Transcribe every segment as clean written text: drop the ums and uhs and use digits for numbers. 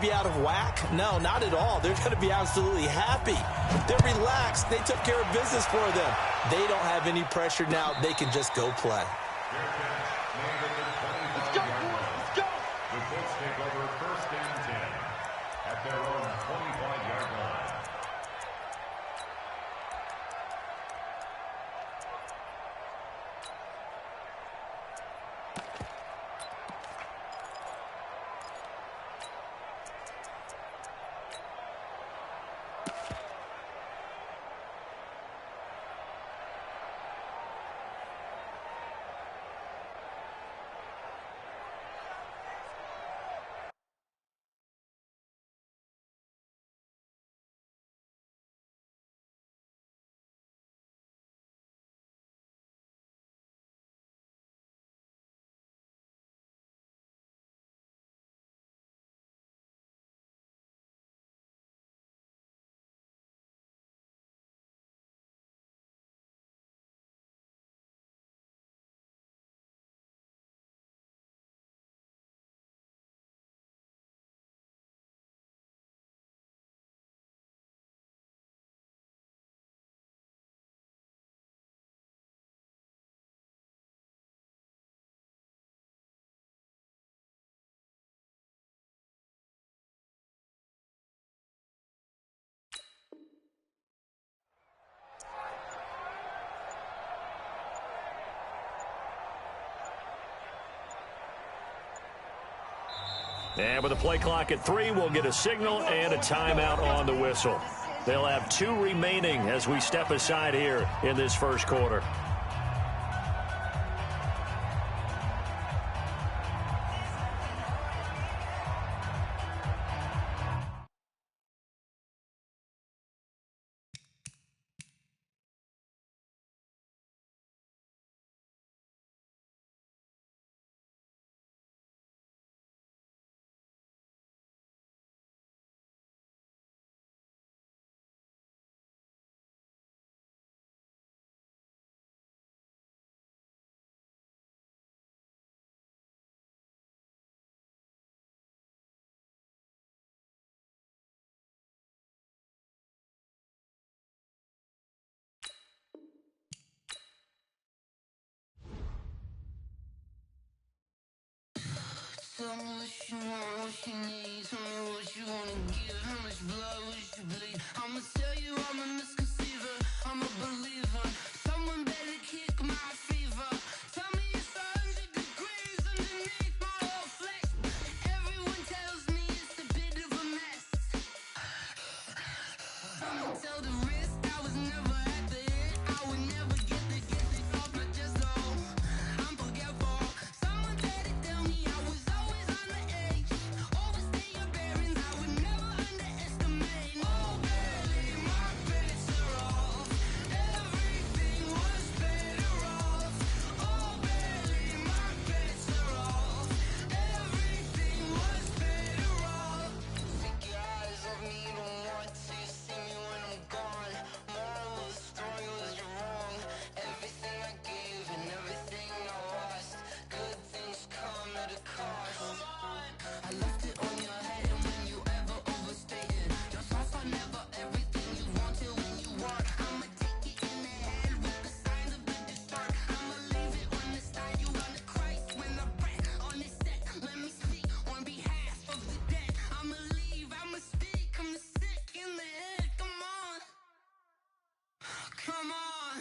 be out of whack? No, not at all. They're going to be absolutely happy. They're relaxed. They took care of business for them. They don't have any pressure now. They can just go play. Let's go, boys. Let's go. The Colts take over first and 10 at their own 25-yard line. And with the play clock at 3, we'll get a signal and a timeout on the whistle. They'll have 2 remaining as we step aside here in this first quarter. Tell me what you want, what you need. Tell me what you wanna give. How much blood would you bleed? I'ma tell you I'm a misconceiver. I'm a believer. Someone better kick my fever. Tell me it's 100 degrees underneath my whole flesh. Everyone tells me it's a bit of a mess. I'ma tell the risk I was never at the end. I would never get this off my chest though. I'm forgetful. Someone better tell me I was always on the edge. Overstay your bearings, I would never underestimate. Oh baby, my bets are off. Everything was better off. Oh baby, my bets are off. Everything was better off. Take your eyes off me, don't want to see me when I'm gone. Moral of the story was you're wrong. Everything I gave and everything I lost. Good things come at a cost. I left it on your head, and when you ever overstated, your thoughts are never everything you wanted when you want. I'ma take it in the head with the signs of the distort. I'ma leave it on the side. You on the Christ when I breath on this set. Let me speak on behalf of the dead. I'ma leave, I'ma speak. I'm sick in the head. Come on, come on.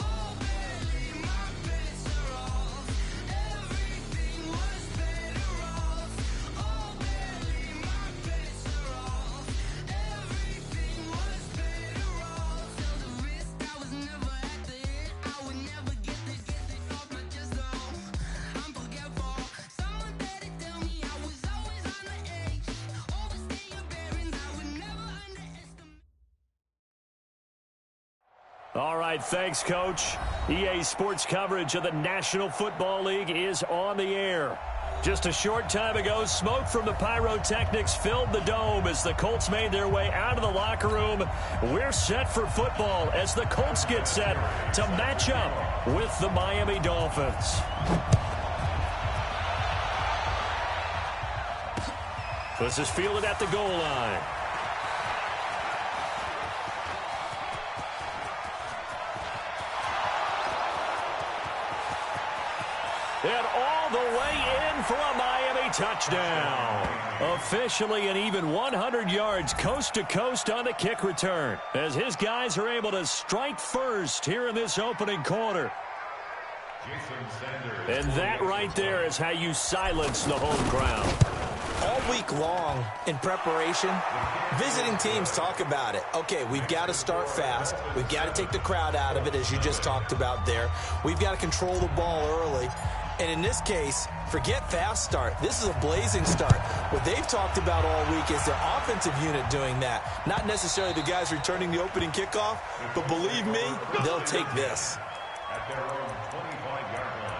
Oh baby, my bets are off. Everything was better off. Oh baby, my bets are off. Everything was better off. Tell the risk I was never at the end. I would never get this off my chest though. I'm forgetful. Someone better tell me I was always on the edge. Overstay your bearings, I would never underestimate. All right, thanks, Coach. EA Sports coverage of the National Football League is on the air. Just a short time ago, smoke from the pyrotechnics filled the dome as the Colts made their way out of the locker room. We're set for football as the Colts get set to match up with the Miami Dolphins. This is fielded at the goal line. And all the way in for a Miami touchdown. Officially an even 100 yards coast to coast on the kick return, as his guys are able to strike first here in this opening quarter. And that right there is how you silence the home crowd. All week long in preparation, visiting teams talk about it. Okay, we've got to start fast. We've got to take the crowd out of it, as you just talked about there. We've got to control the ball early. And in this case, forget fast start. This is a blazing start. What they've talked about all week is their offensive unit doing that. Not necessarily the guys returning the opening kickoff, but believe me, they'll take this. At their own 25-yard line.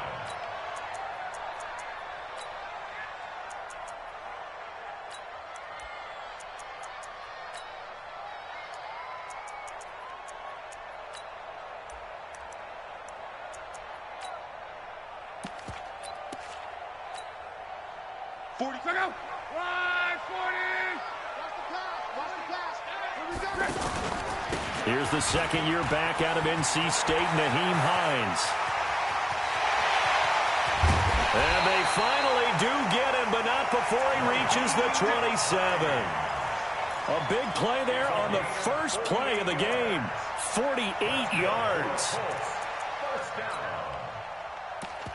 Here's the second-year back out of NC State, Naheem Hines. And they finally do get him, but not before he reaches the 27. A big play there on the first play of the game. 48 yards. First down.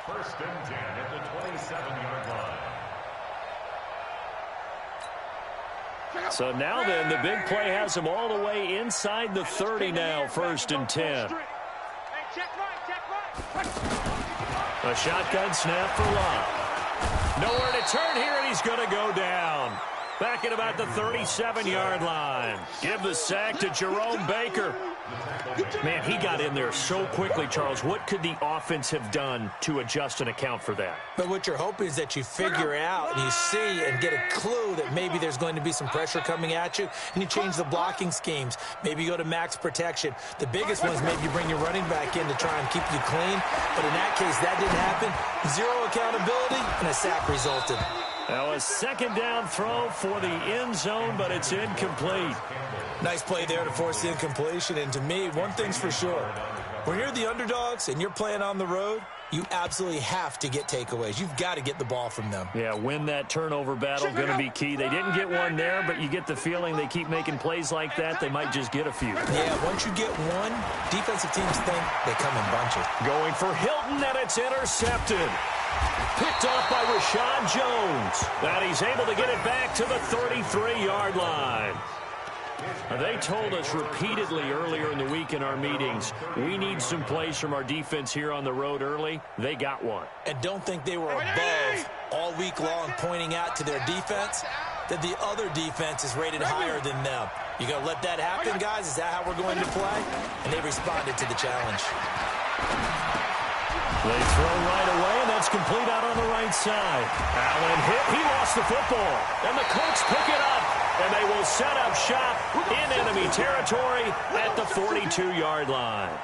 First and 10 at the 27-yard line. So now then, the big play has him all the way inside the 30 now, first and 10. A shotgun snap for Love. Nowhere to turn here, and he's going to go down. Back at about the 37-yard line. Give the sack to Jerome Baker. Man, he got in there so quickly, Charles. What could the offense have done to adjust and account for that? But what you're hoping is that you figure out and you see and get a clue that maybe there's going to be some pressure coming at you, and you change the blocking schemes. Maybe you go to max protection. The biggest one is maybe you bring your running back in to try and keep you clean. But in that case, that didn't happen. Zero accountability, and a sack resulted. Now a second down throw for the end zone, but it's incomplete. Nice play there to force the incompletion. And to me, one thing's for sure. When you're the underdogs and you're playing on the road, you absolutely have to get takeaways. You've got to get the ball from them. Yeah, win that turnover battle, going to be key. They didn't get one there, but you get the feeling they keep making plays like that, they might just get a few. Yeah, once you get one, defensive teams think they come in bunches. Going for Hilton, and it's intercepted. Picked off by Rashad Jones. And he's able to get it back to the 33-yard line. They told us repeatedly earlier in the week in our meetings, we need some plays from our defense here on the road early. They got one. And don't think they were above all week long pointing out to their defense that the other defense is rated higher than them. You going to let that happen, guys? Is that how we're going to play? And they responded to the challenge. They throw right away, and that's complete out on the right side. Allen hit. He lost the football. And the Colts pick it up. And they will set up shop in enemy territory at the 42-yard line.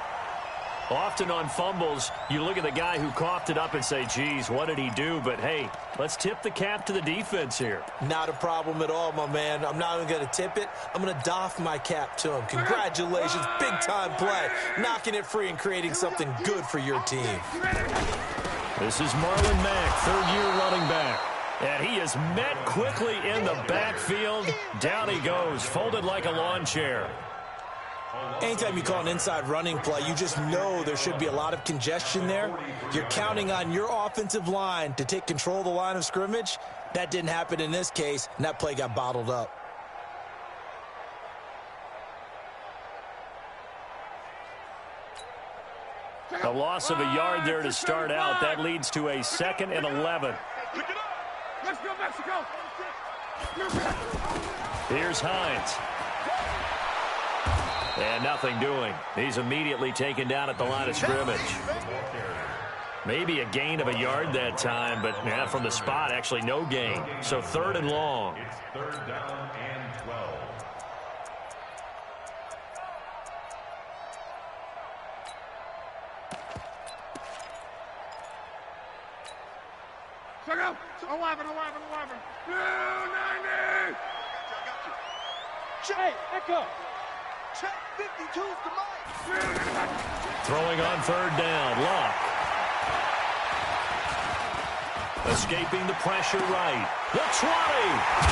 Often on fumbles, you look at the guy who coughed it up and say, geez, what did he do? But, hey, let's tip the cap to the defense here. Not a problem at all, my man. I'm not even going to tip it. I'm going to doff my cap to him. Congratulations. Big-time play. Knocking it free and creating something good for your team. This is Marlon Mack, third-year running back. And he is met quickly in the backfield. Down he goes, folded like a lawn chair. Anytime you call an inside running play, you just know there should be a lot of congestion there. You're counting on your offensive line to take control of the line of scrimmage. That didn't happen in this case, and that play got bottled up. A loss of a yard there to start out. That leads to a 2nd and 11. Let's go, Mexico! Here's Hines. And nothing doing. He's immediately taken down at the line of scrimmage. Maybe a gain of a yard that time, but yeah, from the spot, actually no gain. So 3rd and long. It's 3rd down and 12. Check out. 11. 290. Hey, Echo. Check 52's the mic. Throwing on third down. Luck. Escaping the pressure right. The 20.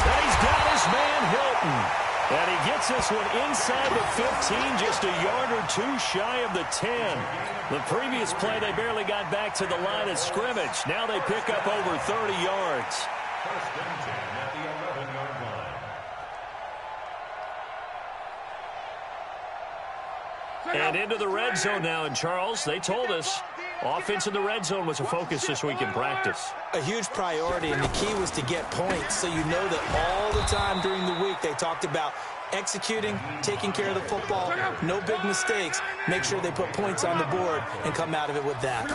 And he's got his man Hilton. And he gets this one inside the 15, just a yard or two shy of the 10. The previous play, they barely got back to the line of scrimmage. Now they pick up over 30 yards. First and 10 at the 11-yard line. And into the red zone now. And, Charles, they told us offense in the red zone was a focus this week in practice. A huge priority, and the key was to get points. So you know that all the time during the week they talked about executing, taking care of the football, no big mistakes, make sure they put points on the board and come out of it with that.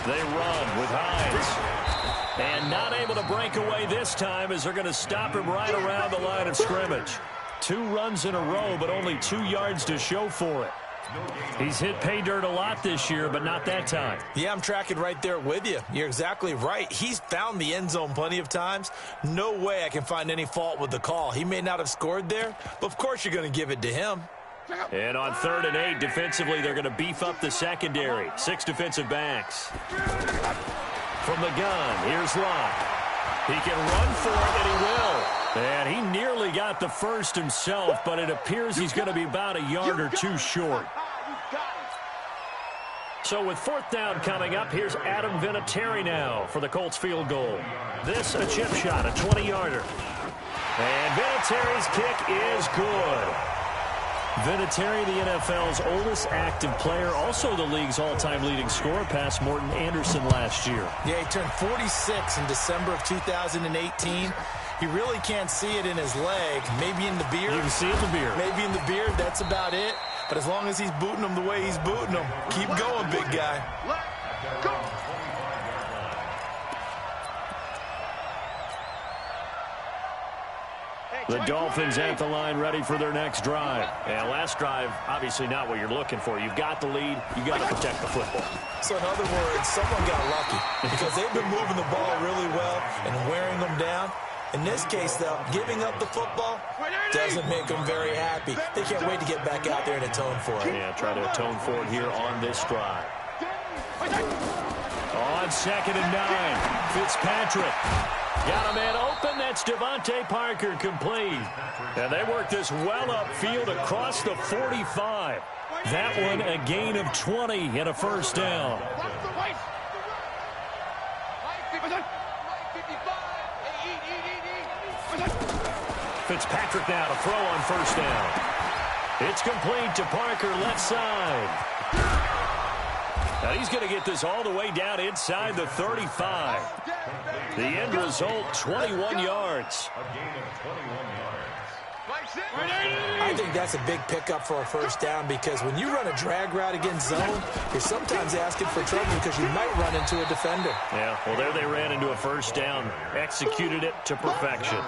They run with Hines. And not able to break away this time as they're going to stop him right around the line of scrimmage. 2 runs in a row, but only 2 yards to show for it. He's hit pay dirt a lot this year, but not that time. Yeah, I'm tracking right there with you. You're exactly right. He's found the end zone plenty of times. No way I can find any fault with the call. He may not have scored there, but of course you're going to give it to him. And on 3rd and 8, defensively, they're going to beef up the secondary. 6 defensive backs. From the gun, here's Locke. He can run for it, and he will. And he nearly got the first himself, but it appears he's going to be about a yard or 2 short. So with 4th down coming up, here's Adam Vinatieri now for the Colts field goal. This a chip shot, a 20-yarder. And Vinatieri's kick is good. Vinatieri, the NFL's oldest active player, also the league's all-time leading scorer, past Morton Anderson last year. Yeah, he turned 46 in December of 2018. He really can't see it in his leg. Maybe in the beard. You can see it in the beard. Maybe in the beard. That's about it. But as long as he's booting him the way he's booting him, keep going, big guy. Go. The Dolphins at the line ready for their next drive. And last drive, obviously not what you're looking for. You've got the lead. You've got to protect the football. So in other words, someone got lucky because they've been moving the ball really well and wearing them down. In this case, though, giving up the football doesn't make them very happy. They can't wait to get back out there and atone for it. Yeah, try to atone for it here on this drive. On 2nd and 9, Fitzpatrick. Got a man open. That's Devontae Parker complete. And they work this well upfield across the 45. That one a gain of 20 and a first down. Fitzpatrick now to throw on first down. It's complete to Parker, left side. Now he's going to get this all the way down inside the 35. The end result, 21 yards. A gain of 21 yards. I think that's a big pickup for a first down because when you run a drag route against zone, you're sometimes asking for trouble because you might run into a defender. Yeah, well, there they ran into a first down, executed it to perfection.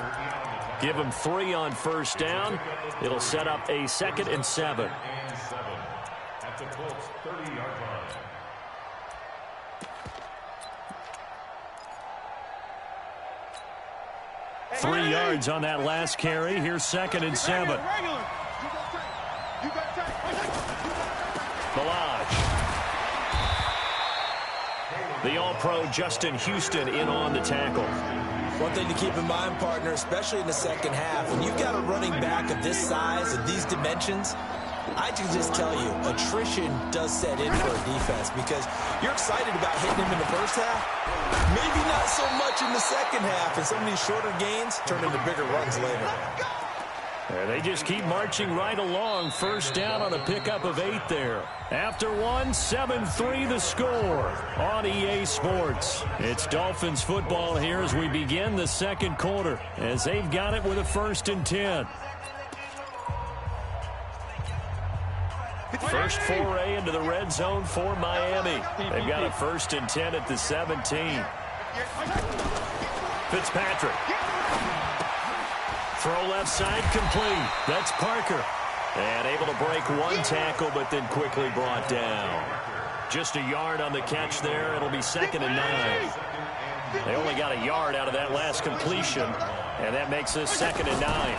Give them 3 on first down. It'll set up a 2nd and 7. At the Colts 30-yard line. Three yards on that last carry. Here's 2nd and 7. Balaj. The All-Pro Justin Houston in on the tackle. One thing to keep in mind, partner, especially in the second half, when you've got a running back of this size and these dimensions, I can just tell you, attrition does set in for a defense because you're excited about hitting him in the first half. Maybe not so much in the second half, and some of these shorter gains turn into bigger runs later. And they just keep marching right along. First down on a pickup of 8 there. After one, 7-3 the score on EA Sports. It's Dolphins football here as we begin the second quarter, as they've got it with a 1st and 10. First foray into the red zone for Miami. They've got a 1st and 10 at the 17. Fitzpatrick. Throw left side complete. That's Parker. And able to break one tackle, but then quickly brought down. Just a yard on the catch there. It'll be 2nd and 9. They only got a yard out of that last completion, and that makes this 2nd and 9.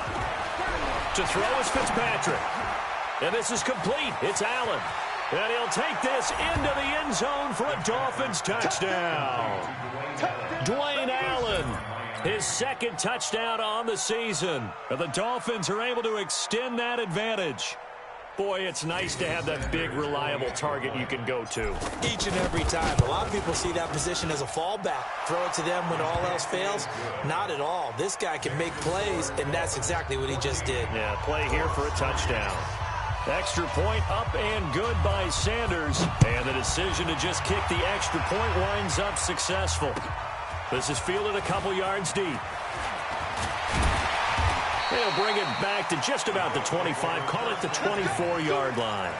To throw is Fitzpatrick. And this is complete. It's Allen. And he'll take this into the end zone for a Dolphins touchdown. Dwayne Allen, his 2nd touchdown on the season. And the Dolphins are able to extend that advantage. Boy, it's nice to have that big, reliable target you can go to. Each and every time. A lot of people see that position as a fallback. Throw it to them when all else fails. Not at all. This guy can make plays, and that's exactly what he just did. Yeah, play here for a touchdown. Extra point up and good by Sanders. And the decision to just kick the extra point winds up successful. This is fielded a couple yards deep. They'll bring it back to just about the 25. Call it the 24-yard line.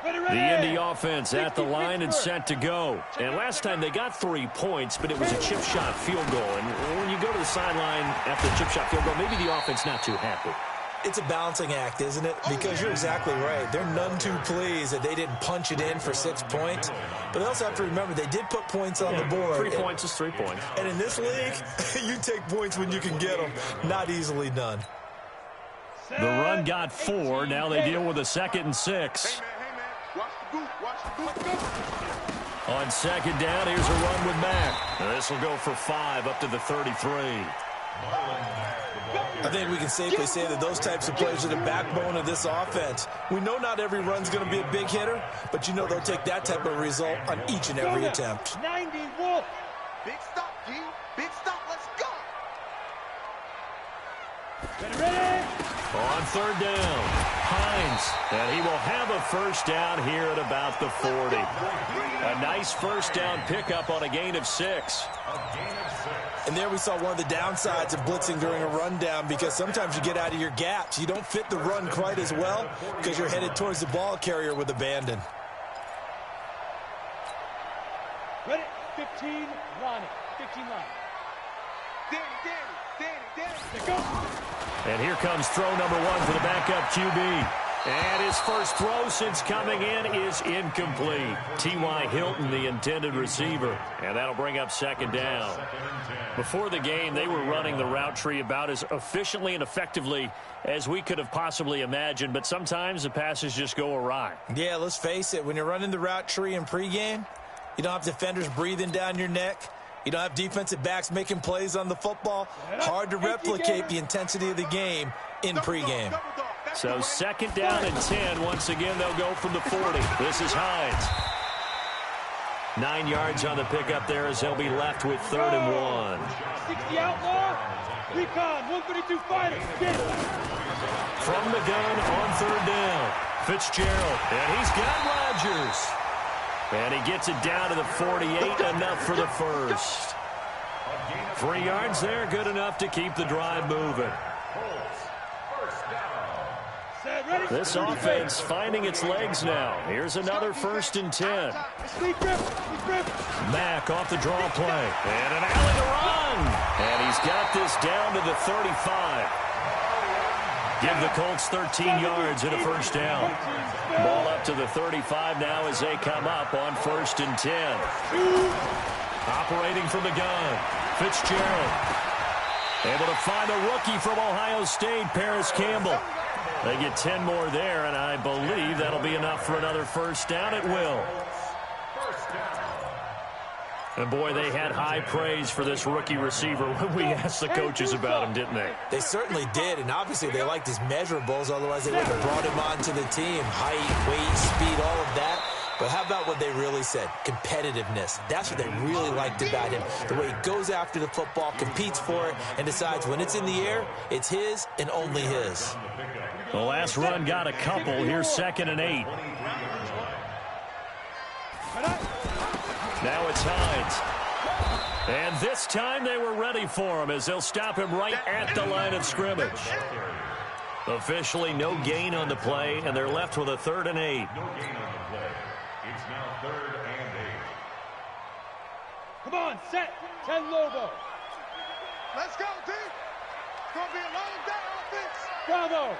The Indy offense at the line and set to go. And last time they got 3 points, but it was a chip shot field goal. And when you go to the sideline after the chip shot field goal, maybe the offense not too happy. It's a balancing act, isn't it? Because you're exactly right. They're none too pleased that they didn't punch it in for 6 points. But they also have to remember they did put points on the board. 3 points is 3 points. And in this league, you take points when you can get them. Not easily done. The run got 4. Now they deal with a 2nd and 6. Watch the boot. Watch the boot. On 2nd down, here's a run with Mack. This will go for 5 up to the 33. I think we can safely say that those types of plays are the backbone of this offense. We know not every run's going to be a big hitter, but you know they'll take that type of result on each and every attempt. 90 Wolf. Big stop, G. Big stop. Let's go. Ready? On 3rd down, Hines, and he will have a first down here at about the 40. A nice first down pickup on a gain of 6. And there we saw one of the downsides of blitzing during a rundown, because sometimes you get out of your gaps. You don't fit the run quite as well because you're headed towards the ball carrier with abandon. Ready? 15 line. 15 line. Danny. Let's go. And here comes throw number 1 for the backup QB. And his first throw since coming in is incomplete. T.Y. Hilton, the intended receiver. And that'll bring up 2nd down. Before the game, they were running the route tree about as efficiently and effectively as we could have possibly imagined. But sometimes the passes just go awry. Yeah, let's face it. When you're running the route tree in pregame, you don't have defenders breathing down your neck. You don't have defensive backs making plays on the football. Hard to replicate the intensity of the game in pregame. So 2nd down and 10. Once again, they'll go from the 40. This is Hines. 9 yards on the pickup there as they'll be left with 3rd and 1. 60 outlaw. Recon. 132 fighter. Get it. From the gun on 3rd down. Fitzgerald. And he's got Rodgers. And he gets it down to the 48. Enough for the first. 3 yards there. Good enough to keep the drive moving. This offense finding its legs now. Here's another 1st and 10. Mack off the draw play. And an alley to run. And he's got this down to the 35. Give the Colts 13 yards and a first down. Ball up to the 35 now as they come up on 1st and 10. Operating from the gun. Fitzgerald. Able to find a rookie from Ohio State, Paris Campbell. They get 10 more there, and I believe that'll be enough for another first down. It will. And, boy, they had high praise for this rookie receiver when we asked the coaches about him, didn't they? They certainly did, and obviously they liked his measurables. Otherwise, they wouldn't have brought him onto the team. Height, weight, speed, all of that. But how about what they really said? Competitiveness. That's what they really liked about him. The way he goes after the football, competes for it, and decides when it's in the air, it's his and only his. The last run got a couple. Here's 2nd and 8. Now it's Hines. And this time they were ready for him as they'll stop him right at the line of scrimmage. Officially no gain on the play, and they're left with a 3rd and 8. No gain on the play. It's now 3rd and 8. Come on, set. 10 Lobo. Let's go, team. gonna be a long day, offense. Bravo.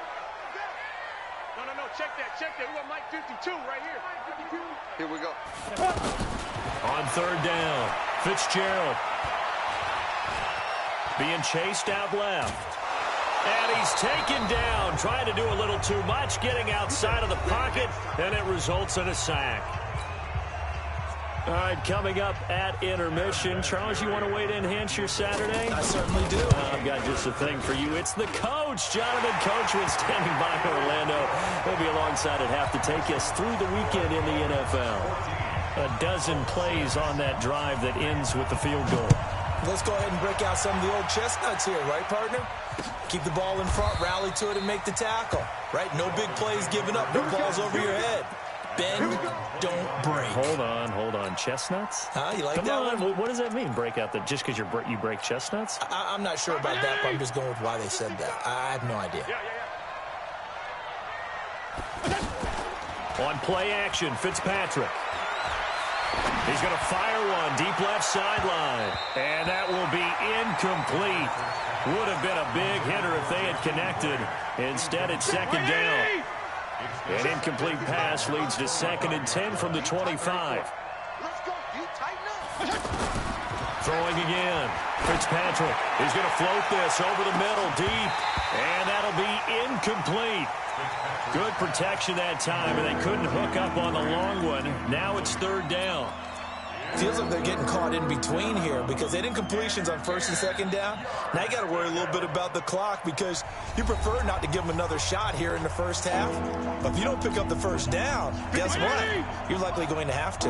No, check that. We got Mike 52 right here. Here we go. On third down, Fitzgerald being chased out left. And he's taken down, trying to do a little too much, getting outside of the pocket, and it results in a sack. All right, coming up at intermission. Charles, you want to wait in, enhance your Saturday? I certainly do. I've got just a thing for you. It's the coach, Jonathan Coachman, standing by Orlando. He'll be alongside at half to take us through the weekend in the NFL. A dozen plays on that drive that ends with the field goal. Let's go ahead and break out some of the old chestnuts here, right, partner? Keep the ball in front, rally to it, and make the tackle, right? No big plays given up, no balls over your head. Bend, don't break. Hold on. Chestnuts? Huh? You like Come that on. one? What does that mean, break out the, just because you break chestnuts? I'm not sure about that, but I'm just going with why they said that. I have no idea. On play action, Fitzpatrick. He's going to fire one deep left sideline. And that will be incomplete. Would have been a big hitter if they had connected. Instead, it's second down. An incomplete pass leads to 2nd and 10 from the 25. Let's go. You tighten up. Throwing again. Fitzpatrick is going to float this over the middle deep. And that'll be incomplete. Good protection that time, and they couldn't hook up on the long one. Now it's third down. Feels like they're getting caught in between here because they didn't completions on 1st and 2nd down. Now you got to worry a little bit about the clock because you prefer not to give them another shot here in the first half. But if you don't pick up the first down, guess what? You're likely going to have to.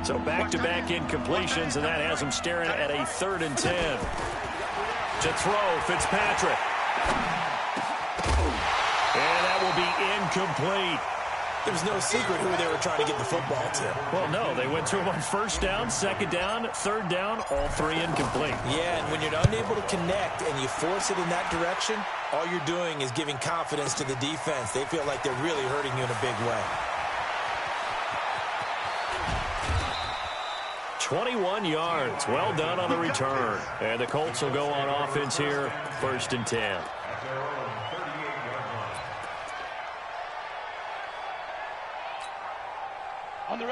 So back-to-back incompletions, and that has them staring at a 3rd and 10. To throw, Fitzpatrick. And that will be incomplete. There's no secret who they were trying to get the football to. Well, no, they went to him on 1st down, 2nd down, 3rd down, all 3 incomplete. Yeah, and when you're unable to connect and you force it in that direction, all you're doing is giving confidence to the defense. They feel like they're really hurting you in a big way. 21 yards. Well done on the return. And the Colts will go on offense here, 1st and 10.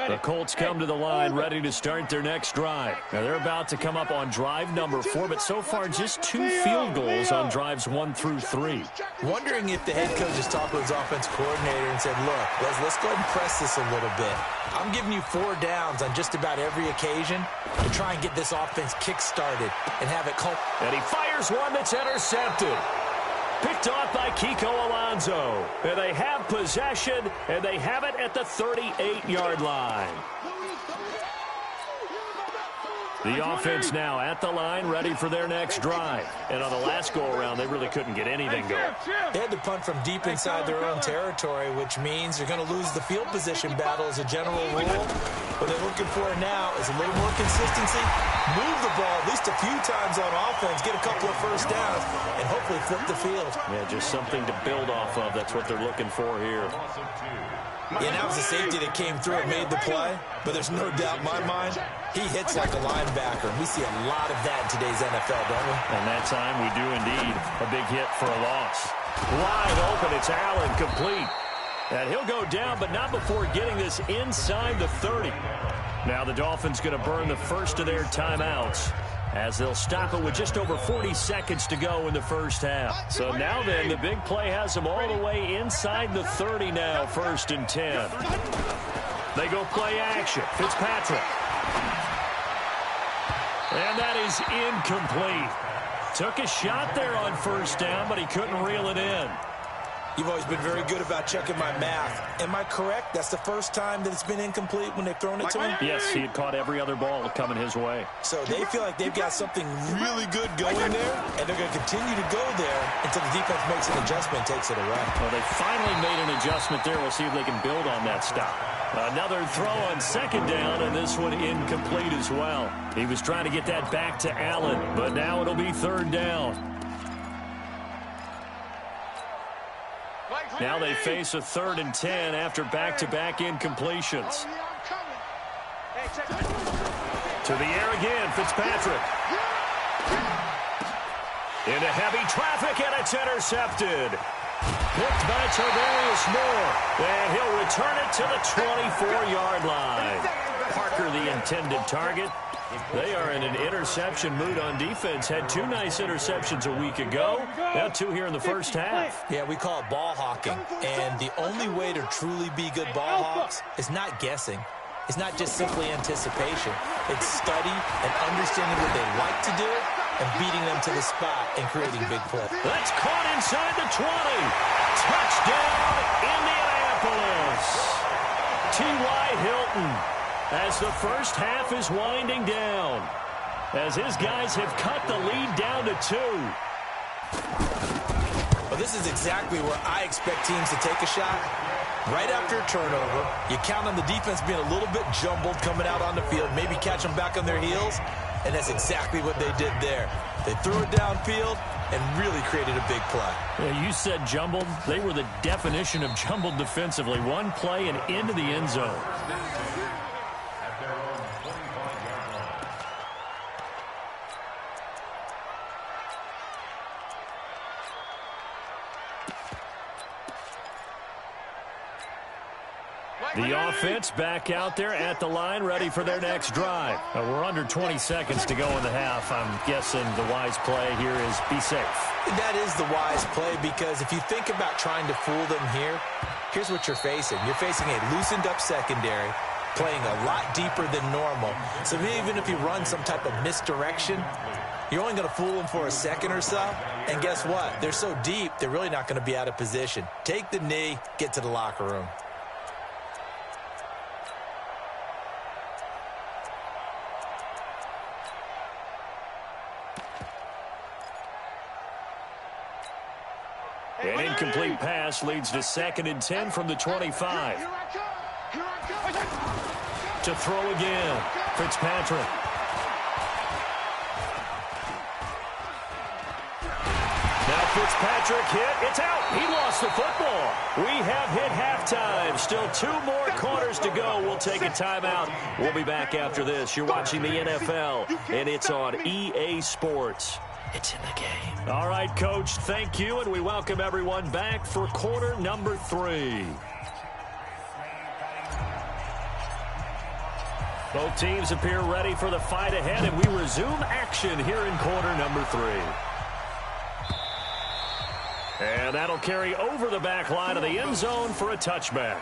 The Colts come to the line ready to start their next drive. Now they're about to come up on drive number 4, but so far just 2 field goals on drives 1 through 3. Wondering if the head coach has talked to his offense coordinator and said, look, let's go ahead and press this a little bit. I'm giving you 4 downs on just about every occasion to try and get this offense kick-started and have it come. And he fires one that's intercepted. Picked off by Kiko Alonso. And they have possession, and they have it at the 38-yard line. The offense now at the line, ready for their next drive. And on the last go-around, they really couldn't get anything going. They had to punt from deep inside their own territory, which means they're going to lose the field position battle as a general rule. What they're looking for now is a little more consistency, move the ball at least a few times on offense, get a couple of first downs, and hopefully flip the field. Yeah, just something to build off of. That's what they're looking for here. Yeah, that was a safety that came through and made the play, but there's no doubt in my mind, he hits like a linebacker. We see a lot of that in today's NFL, don't we? And that time we do indeed. A big hit for a loss. Wide open, it's Allen, complete. And he'll go down, but not before getting this inside the 30. Now the Dolphins going to burn the first of their timeouts as they'll stop it with just over 40 seconds to go in the first half. So now then, the big play has them all the way inside the 30 now, 1st and 10. They go play action. Fitzpatrick. And that is incomplete. Took a shot there on 1st down, but he couldn't reel it in. You've always been very good about checking my math. Am I correct? That's the first time that it's been incomplete when they've thrown it to him? Yes, he had caught every other ball coming his way. So they feel like they've got something really good going there, and they're going to continue to go there until the defense makes an adjustment and takes it away. Well, they finally made an adjustment there. We'll see if they can build on that stop. Another throw on 2nd down, and this one incomplete as well. He was trying to get that back to Allen, but now it'll be 3rd down. Now they face a 3rd and 10 after back-to-back incompletions. To the air again, Fitzpatrick. Into heavy traffic, and it's intercepted. Picked by Tavarius Moore, and he'll return it to the 24-yard line. Parker, the intended target. They are in an interception mood on defense. Had 2 nice interceptions a week ago. Now 2 here in the first half. Yeah, we call it ball hawking. And the only way to truly be good ball hawks is not guessing. It's not just simply anticipation. It's study and understanding what they like to do and beating them to the spot and creating big plays. That's caught inside the 20. Touchdown, Indianapolis. T.Y. Hilton, as the first half is winding down, as his guys have cut the lead down to 2. Well, this is exactly where I expect teams to take a shot. Right after a turnover, you count on the defense being a little bit jumbled coming out on the field, maybe catch them back on their heels, and that's exactly what they did there. They threw it downfield and really created a big play. Yeah, you said jumbled. They were the definition of jumbled defensively. One play and into the end zone. The offense back out there at the line, ready for their next drive. We're under 20 seconds to go in the half. I'm guessing the wise play here is be safe. That is the wise play, because if you think about trying to fool them here, here's what you're facing. You're facing a loosened-up secondary, playing a lot deeper than normal. So even if you run some type of misdirection, you're only going to fool them for a second or so. And guess what? They're so deep, they're really not going to be out of position. Take the knee, get to the locker room. An incomplete pass leads to 2nd and 10 from the 25. To throw again, Fitzpatrick. Now Fitzpatrick hit. It's out. He lost the football. We have hit halftime. Still 2 more quarters to go. We'll take a timeout. We'll be back after this. You're watching the NFL, and it's on EA Sports. It's in the game. All right, Coach, thank you, and we welcome everyone back for quarter number 3. Both teams appear ready for the fight ahead, and we resume action here in quarter number 3. And that'll carry over the back line of the end zone for a touchback.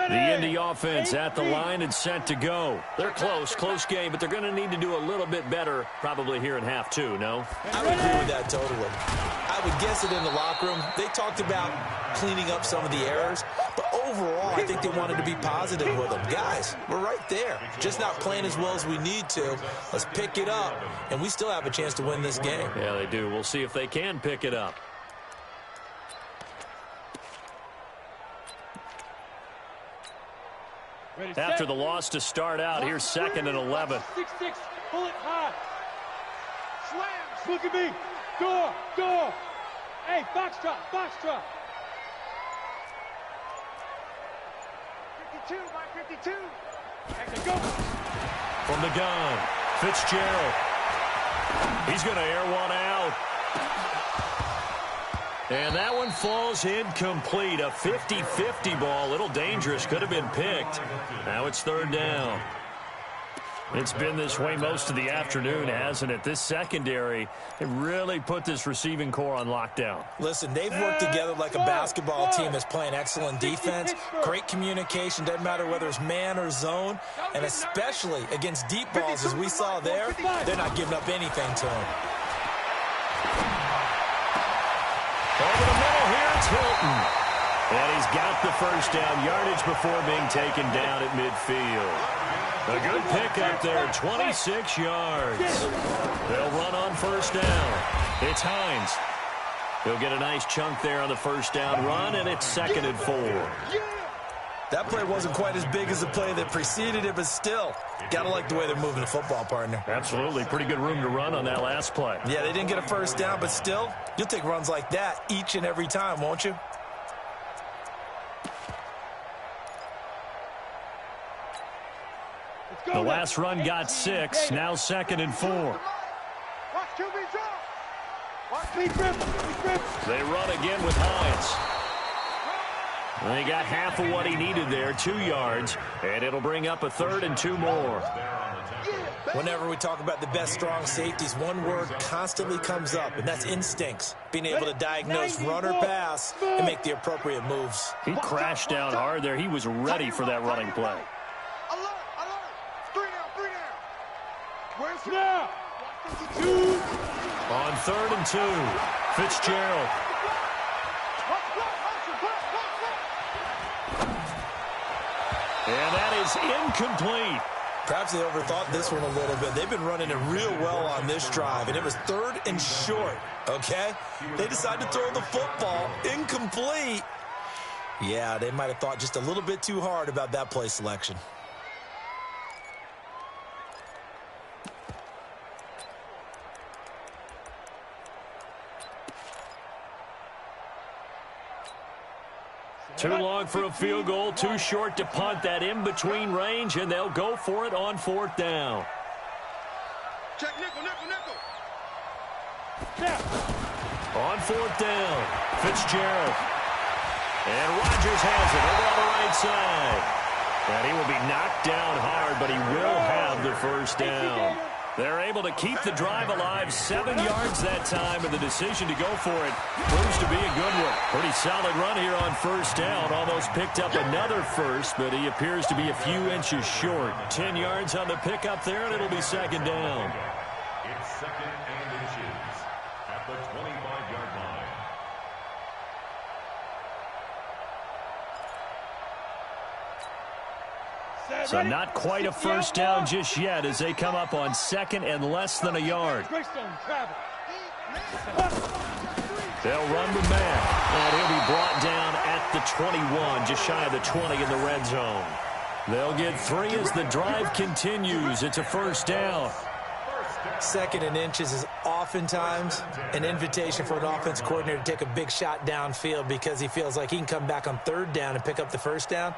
The Indy offense at the line and set to go. They're close game, but they're going to need to do a little bit better probably here in half 2, no? I would agree with that totally. I would guess it in the locker room. They talked about cleaning up some of the errors, but overall, I think they wanted to be positive with them. Guys, we're right there. Just not playing as well as we need to. Let's pick it up, and we still have a chance to win this game. Yeah, they do. We'll see if they can pick it up. After the loss to start out, here's 2nd and 11. 6-6, pull it high. Slams. Look at me. Door. Hey, box drop. 52 by 52. Action, go. From the gun, Fitzgerald. He's going to air one out. And that one falls incomplete. A 50-50 ball. A little dangerous. Could have been picked. Now it's 3rd down. It's been this way most of the afternoon, hasn't it? This secondary, it really put this receiving core on lockdown. Listen, they've worked together like a basketball team that's playing excellent defense. Great communication. Doesn't matter whether it's man or zone. And especially against deep balls, as we saw there, they're not giving up anything to them. Over the middle here, it's Hilton. And he's got the first down yardage before being taken down at midfield. A good pickup there, 26 yards. They'll run on first down. It's Hines. He'll get a nice chunk there on the first down run, and it's 2nd and 4. That play wasn't quite as big as the play that preceded it, but still, got to like the way they're moving the football, partner. Absolutely. Pretty good room to run on that last play. Yeah, they didn't get a first down, but still, you'll take runs like that each and every time, won't you? The last run got 6, now 2nd and 4. Watch QB drop. Watch me grip. They run again with Hines. They got half of what he needed there, 2 yards, and it'll bring up a 3rd and 2 more. Whenever we talk about the best strong safeties, one word constantly comes up, and that's instincts. Being able to diagnose run or pass and make the appropriate moves. He crashed down hard there. He was ready for that running play. Alert. 3 down. Where's Now. On 3rd and 2, Fitzgerald. And that is incomplete. Perhaps they overthought this one a little bit. They've been running it real well on this drive, and it was 3rd and short, okay? They decided to throw the football incomplete. Yeah, they might have thought just a little bit too hard about that play selection. Too long for a field goal, too short to punt that in-between range, and they'll go for it on 4th down. Check nickel. On 4th down, Fitzgerald. And Rodgers has it over on the right side. And he will be knocked down hard, but he will have the first down. They're able to keep the drive alive, 7 yards that time, and the decision to go for it proves to be a good one. Pretty solid run here on 1st down. Almost picked up another first, but he appears to be a few inches short. 10 yards on the pickup there, and it'll be 2nd down. It's 2nd and inches at the 25-yard line. So not quite a first down just yet as they come up on 2nd and less than a yard. They'll run with Mack, and he'll be brought down at the 21, just shy of the 20 in the red zone. They'll get 3 as the drive continues. It's a first down. 2nd and inches is oftentimes an invitation for an offense coordinator to take a big shot downfield because he feels like he can come back on 3rd down and pick up the first down.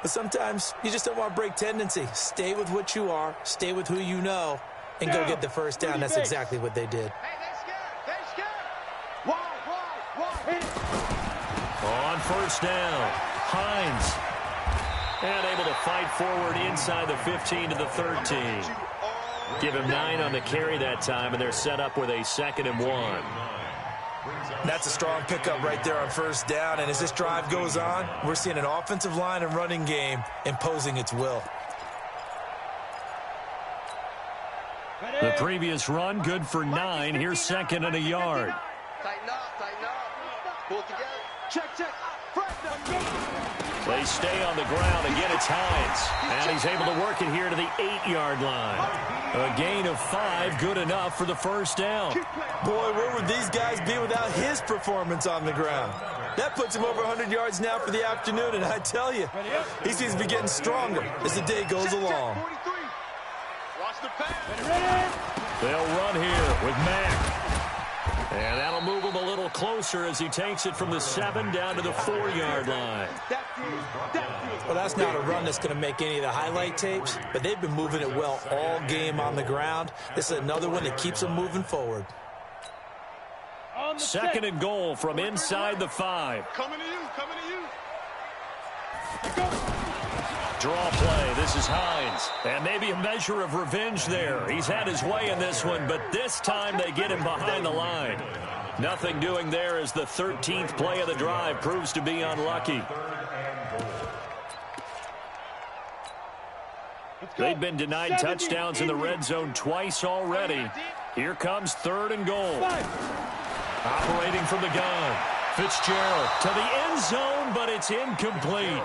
But sometimes you just don't want to break tendency. Stay with what you are, stay with who you know, and go get the first down. That's exactly what they did. They scared. Wide. On 1st down, Hines. And able to fight forward inside the 15 to the 13. Give him 9 on the carry that time, and they're set up with a 2nd and 1. That's a strong pickup right there on 1st down, and as this drive goes on, we're seeing an offensive line and running game imposing its will. The previous run, good for 9. Here's 2nd and a yard. Tighten up. Pull together. Check. They stay on the ground. Again, it's Hines. And he's able to work it here to the 8-yard line. A gain of 5, good enough for the first down. Boy, where would these guys be without his performance on the ground? That puts him over 100 yards now for the afternoon, and I tell you, he seems to be getting stronger as the day goes along. Watch the pass. They'll run here with Mack. And that'll move him a little closer as he takes it from the 7 down to the 4-yard line. Well, that's not a run that's going to make any of the highlight tapes, but they've been moving it well all game on the ground. This is another one that keeps them moving forward. 2nd and goal from inside the 5. Coming to you. Draw play. This is Hines. And maybe a measure of revenge there. He's had his way in this one, but this time they get him behind the line. Nothing doing there as the 13th play of the drive proves to be unlucky. They've been denied touchdowns in the red zone twice already. Here comes 3rd and goal. Operating from the gun. Fitzgerald to the end the zone, but it's incomplete.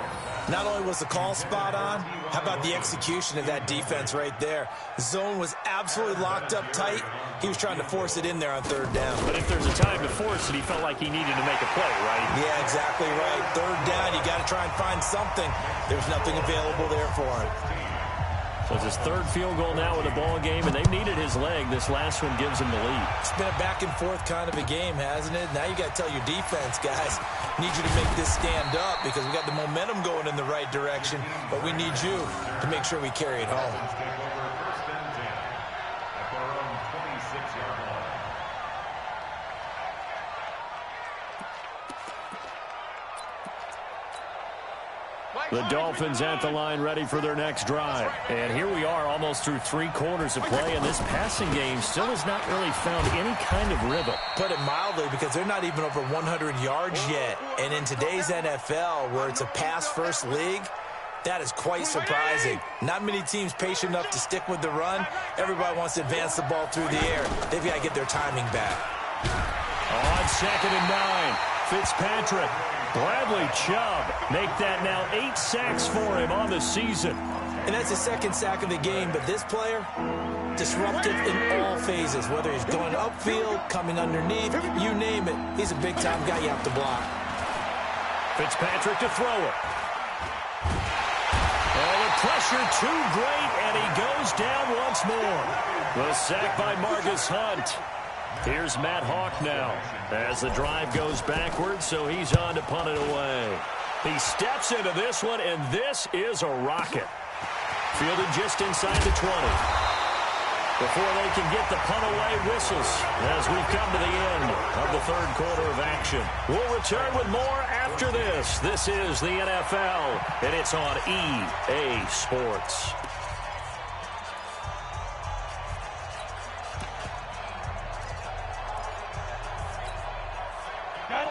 Not only was the call spot on, how about the execution of that defense right there? Zone was absolutely locked up tight. He was trying to force it in there on third down. But if there's a time to force it, he felt like he needed to make a play, right? Yeah, exactly right. Third down, you got to try and find something. There's nothing available there for him. So it's his third field goal now in the ball game, and they've needed his leg. This last one gives him the lead. It's been a back and forth kind of a game, hasn't it? Now you got to tell your defense, guys, need you to make this stand up because we got the momentum going in the right direction, but we need you to make sure we carry it home. The Dolphins at the line ready for their next drive. And here we are almost through 3 quarters of play, and this passing game still has not really found any kind of rhythm. Put it mildly, because they're not even over 100 yards yet. And in today's NFL, where it's a pass-first league, that is quite surprising. Not many teams patient enough to stick with the run. Everybody wants to advance the ball through the air. They've got to get their timing back. On 2nd and 9, Fitzpatrick. Bradley Chubb make that now 8 sacks for him on the season. And that's the second sack of the game, but this player, disruptive in all phases, whether he's going upfield, coming underneath, you name it. He's a big-time guy you have to block. Fitzpatrick to throw it. Oh, the pressure too great, and he goes down once more. The sack by Marcus Hunt. Here's Matt Hawk now as the drive goes backwards, so he's on to punt it away. He steps into this one, and this is a rocket. Fielded just inside the 20. Before they can get the punt away, whistles as we've come to the end of the third quarter of action. We'll return with more after this. This is the NFL, and it's on EA Sports.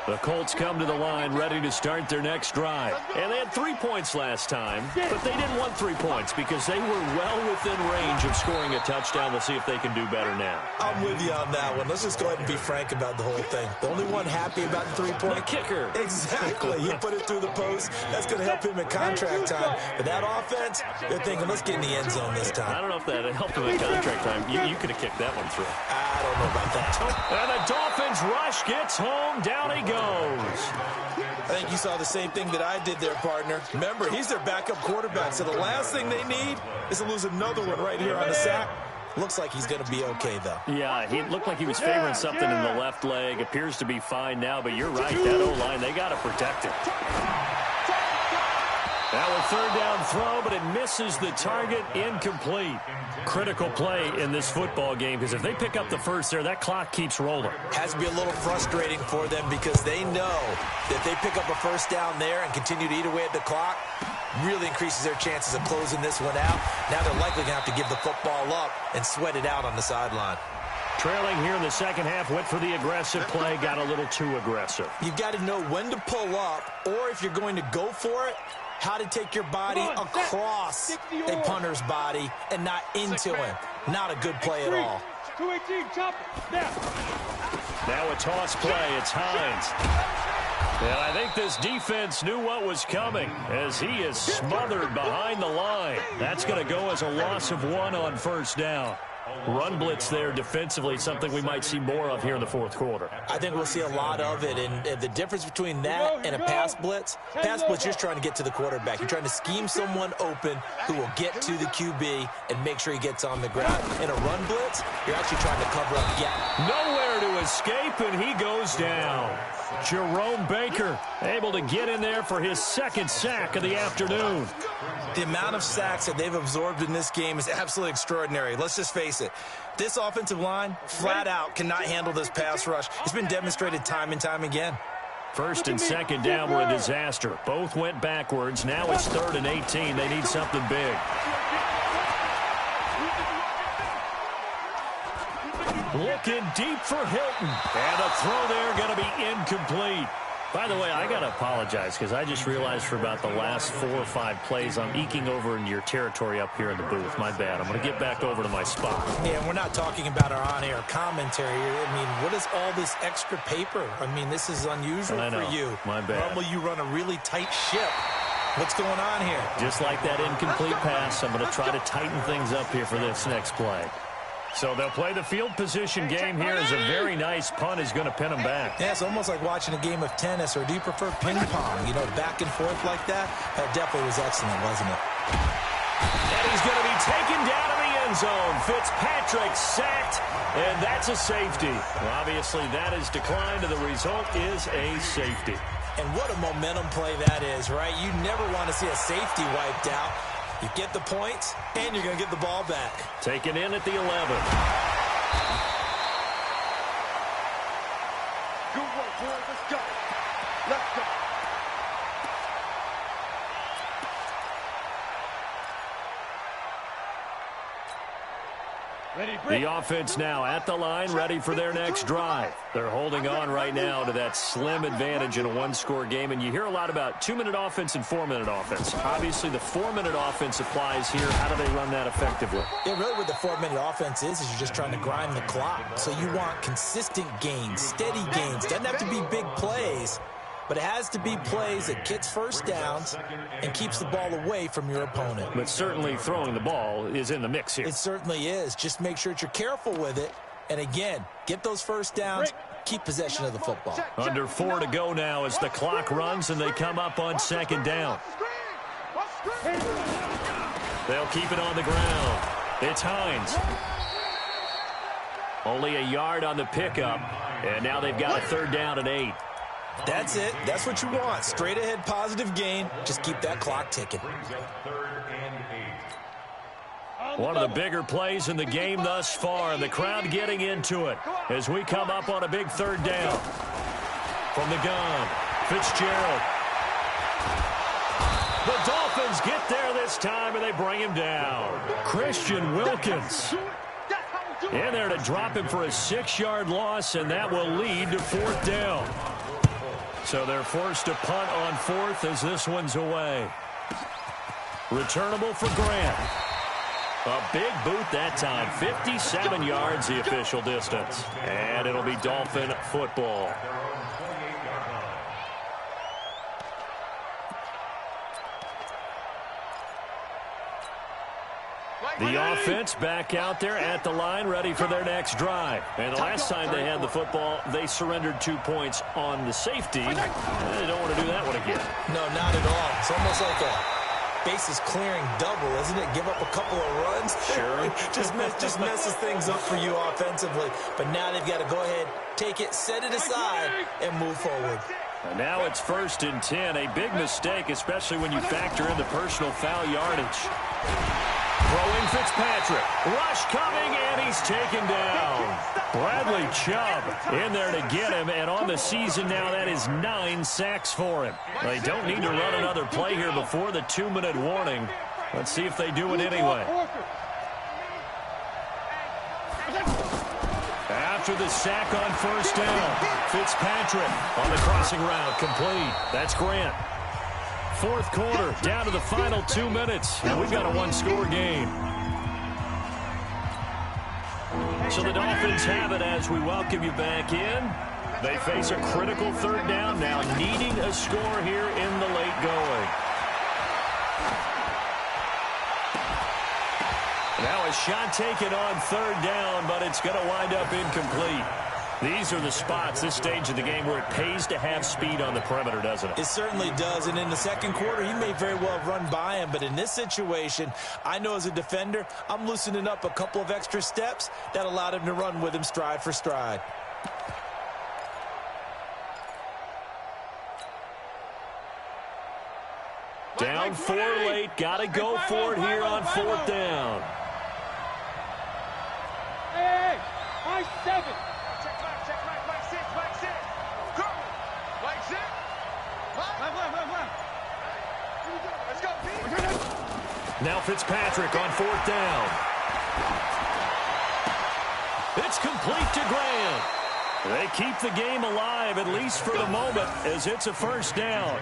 The Colts come to the line ready to start their next drive. And they had 3 points last time, but they didn't want 3 points because they were well within range of scoring a touchdown. We'll see if they can do better now. I'm with you on that one. Let's just go ahead and be frank about the whole thing. The only one happy about the 3-point. The kicker. Exactly. He put it through the post. That's going to help him in contract time. But that offense, they're thinking, let's get in the end zone this time. I don't know if that helped him in contract time. You could have kicked that one through. I don't know about that. And the Dolphins rush gets home. Down he goes. I think you saw the same thing that I did there, partner. Remember, he's their backup quarterback, so the last thing they need is to lose another one right here on the sack. Looks like he's going to be okay, though. Yeah, he looked like he was favoring something in the left leg. Appears to be fine now, but you're right. That O-line, they got to protect it. Now a third down throw, but it misses the target. Incomplete. Critical play in this football game, because if they pick up the first there, that clock keeps rolling. Has to be a little frustrating for them because they know that if they pick up a first down there and continue to eat away at the clock, really increases their chances of closing this one out. Now they're likely going to have to give the football up and sweat it out on the sideline. Trailing here in the second half, went for the aggressive play, got a little too aggressive. You've got to know when to pull up, or if you're going to go for it, how to take your body across a punter's body and not into him. Not a good play at all. 218, chop it. Now a toss play. It's Hines. And I think this defense knew what was coming as he is smothered behind the line. That's going to go as a loss of 1 on first down. Run blitz there defensively, something we might see more of here in the fourth quarter. I think we'll see a lot of it, and the difference between that and a pass blitz just trying to get to the quarterback. You're trying to scheme someone open who will get to the QB and make sure he gets on the ground. In a run blitz, you're actually trying to cover up gap. Nowhere to escape, and he goes down. Jerome Baker able to get in there for his second sack of the afternoon. The amount of sacks that they've absorbed in this game is absolutely extraordinary. Let's just face it. This offensive line, flat out, cannot handle this pass rush. It's been demonstrated time and time again. First and second down were a disaster. Both went backwards. Now it's 3rd and 18. They need something big. Looking deep for Hilton. And a throw there going to be incomplete. By the way, I got to apologize because I just realized for about the last 4 or 5 plays, I'm eking over into your territory up here in the booth. My bad. I'm going to get back over to my spot. Yeah, we're not talking about our on-air commentary here. I mean, what is all this extra paper? I mean, this is unusual for you. My bad. Normally you run a really tight ship. What's going on here? Just like that incomplete pass, I'm going to try to tighten things up here for this next play. So they'll play the field position game here as a very nice punt is going to pin them back. Yeah, it's almost like watching a game of tennis, or do you prefer ping pong? You know, back and forth like that? That definitely was excellent, wasn't it? And he's going to be taken down to the end zone. Fitzpatrick sacked, and that's a safety. Well, obviously, that is declined, and the result is a safety. And what a momentum play that is, right? You never want to see a safety wiped out. You get the points, and you're going to get the ball back. Taken in at the 11. Good work, boys. Let's go. Let's go. The offense now at the line, ready for their next drive. They're holding on right now to that slim advantage in a one-score game, and you hear a lot about 2-minute offense and 4-minute offense. Obviously, the 4-minute offense applies here. How do they run that effectively? Yeah, really what the 4-minute offense is you're just trying to grind the clock. So you want consistent gains, steady gains. Doesn't have to be big plays, but it has to be plays that gets first downs and keeps the ball away from your opponent. But certainly throwing the ball is in the mix here. It certainly is. Just make sure that you're careful with it. And again, get those first downs, keep possession of the football. Under 4 to go now as the clock runs and they come up on second down. They'll keep it on the ground. It's Hines. Only a yard on the pickup, and now they've got a 3rd down and 8. That's it. That's what you want. Straight ahead positive gain. Just keep that clock ticking. One of the bigger plays in the game thus far. The crowd getting into it as we come up on a big 3rd down. From the gun, Fitzgerald. The Dolphins get there this time, and they bring him down. Christian Wilkins in there to drop him for a 6-yard loss, and that will lead to 4th down. So they're forced to punt on 4th as this one's away. Returnable for Grant. A big boot that time. 57 yards the official distance. And it'll be Dolphin football. The offense back out there at the line, ready for their next drive. And the last time they had the football, they surrendered 2 points on the safety. They don't want to do that one again. No, not at all. It's almost like a bases clearing double, isn't it? Give up a couple of runs. Sure. just messes things up for you offensively. But now they've got to go ahead, take it, set it aside, and move forward. And now it's 1st and 10. A big mistake, especially when you factor in the personal foul yardage. Throwing Fitzpatrick. Rush coming, and he's taken down. Bradley Chubb in there to get him, and on the season now, that is 9 sacks for him. They don't need to run another play here before the 2-minute warning. Let's see if they do it anyway. After the sack on 1st down, Fitzpatrick on the crossing route, complete. That's Grant. 4th quarter, down to the final 2 minutes, and we've got a 1-score game. So the Dolphins have it as we welcome you back in. They face a critical 3rd down, now needing a score here in the late going. Now a shot taken on 3rd down, but it's going to wind up incomplete. These are the spots, this stage of the game, where it pays to have speed on the perimeter, doesn't it? It certainly does, and in the 2nd quarter, he may very well have run by him, but in this situation, I know as a defender, I'm loosening up a couple of extra steps that allowed him to run with him stride for stride. Down 4 late, got to go for it here on 4th down. Hey, I 7. Now Fitzpatrick on 4th down. It's complete to Grant. They keep the game alive, at least for the moment, as it's a first down.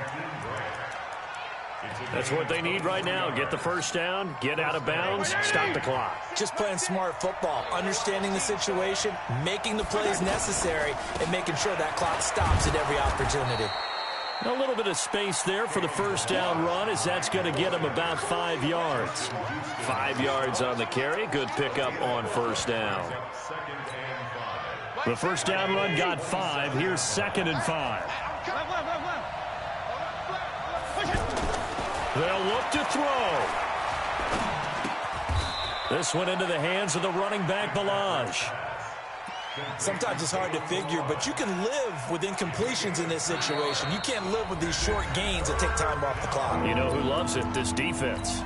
That's what they need right now. Get the first down, get out of bounds, stop the clock. Just playing smart football, understanding the situation, making the plays necessary, and making sure that clock stops at every opportunity. A little bit of space there for the first down run, as that's going to get him about 5 yards. 5 yards on the carry. Good pickup on first down. The first down run got 5. Here's 2nd and 5. They'll look to throw. This one into the hands of the running back, Balaj. Sometimes it's hard to figure, but you can live with incompletions in this situation. You can't live with these short gains that take time off the clock. You know who loves it? This defense.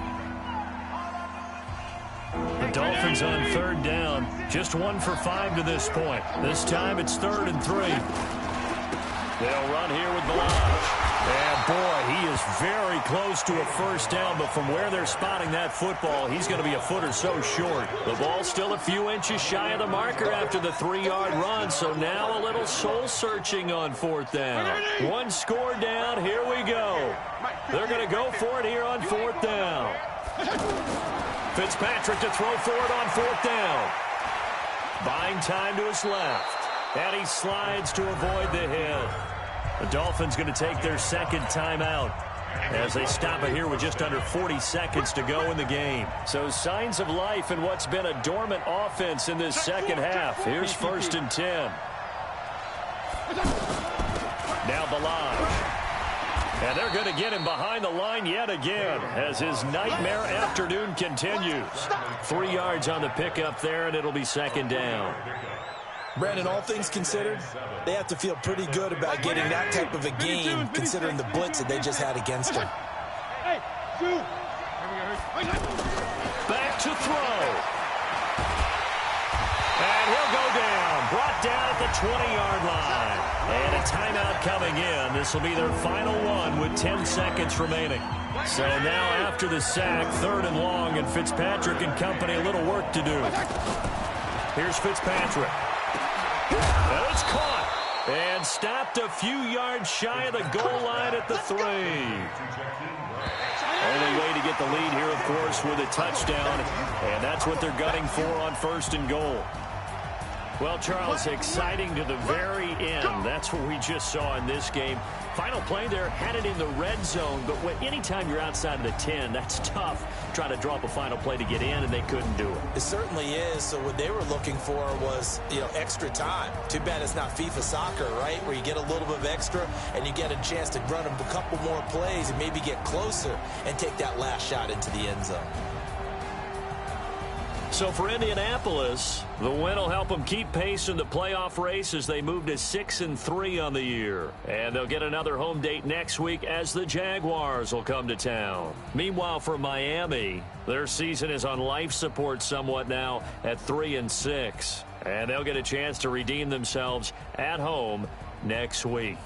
The Dolphins on 3rd down. Just 1 for 5 to this point. This time it's 3rd and 3. They'll run here with Balaj. And, boy, he is very close to a first down, but from where they're spotting that football, he's going to be a foot or so short. The ball's still a few inches shy of the marker after the 3-yard run, so now a little soul-searching on 4th down. 1 score down, here we go. They're going to go for it here on 4th down. Fitzpatrick to throw for it on 4th down. Buying time to his left, and he slides to avoid the hit. The Dolphins going to take their 2nd timeout as they stop it here with just under 40 seconds to go in the game. So signs of life in what's been a dormant offense in this second half. Here's 1st and 10. Now Balaj. And they're going to get him behind the line yet again as his nightmare afternoon continues. 3 yards on the pickup there, and it'll be 2nd down. Brandon, all things considered, they have to feel pretty good about getting that type of a game considering the blitz that they just had against them. Back to throw. And he'll go down. Brought down at the 20-yard line. And a timeout coming in. This will be their final one with 10 seconds remaining. So now after the sack, 3rd and long, and Fitzpatrick and company a little work to do. Here's Fitzpatrick. And it's caught and stopped a few yards shy of the goal line at the 3. Only way to get the lead here, of course, with a touchdown, and that's what they're gunning for on 1st and goal. Well, Charles, exciting to the very end. That's what we just saw in this game. Final play there, had it in the red zone, but anytime you're outside of the 10, that's tough. Try to drop a final play to get in, and they couldn't do it. It certainly is. So what they were looking for was, extra time. Too bad it's not FIFA soccer, right, where you get a little bit of extra and you get a chance to run a couple more plays and maybe get closer and take that last shot into the end zone. So for Indianapolis, the win will help them keep pace in the playoff race as they move to 6-3 on the year. And they'll get another home date next week as the Jaguars will come to town. Meanwhile, for Miami, their season is on life support somewhat now at 3-6. And they'll get a chance to redeem themselves at home next week.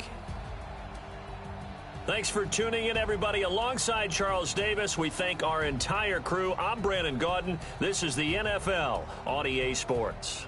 Thanks for tuning in, everybody. Alongside Charles Davis, we thank our entire crew. I'm Brandon Gaudin. This is the NFL on EA Sports.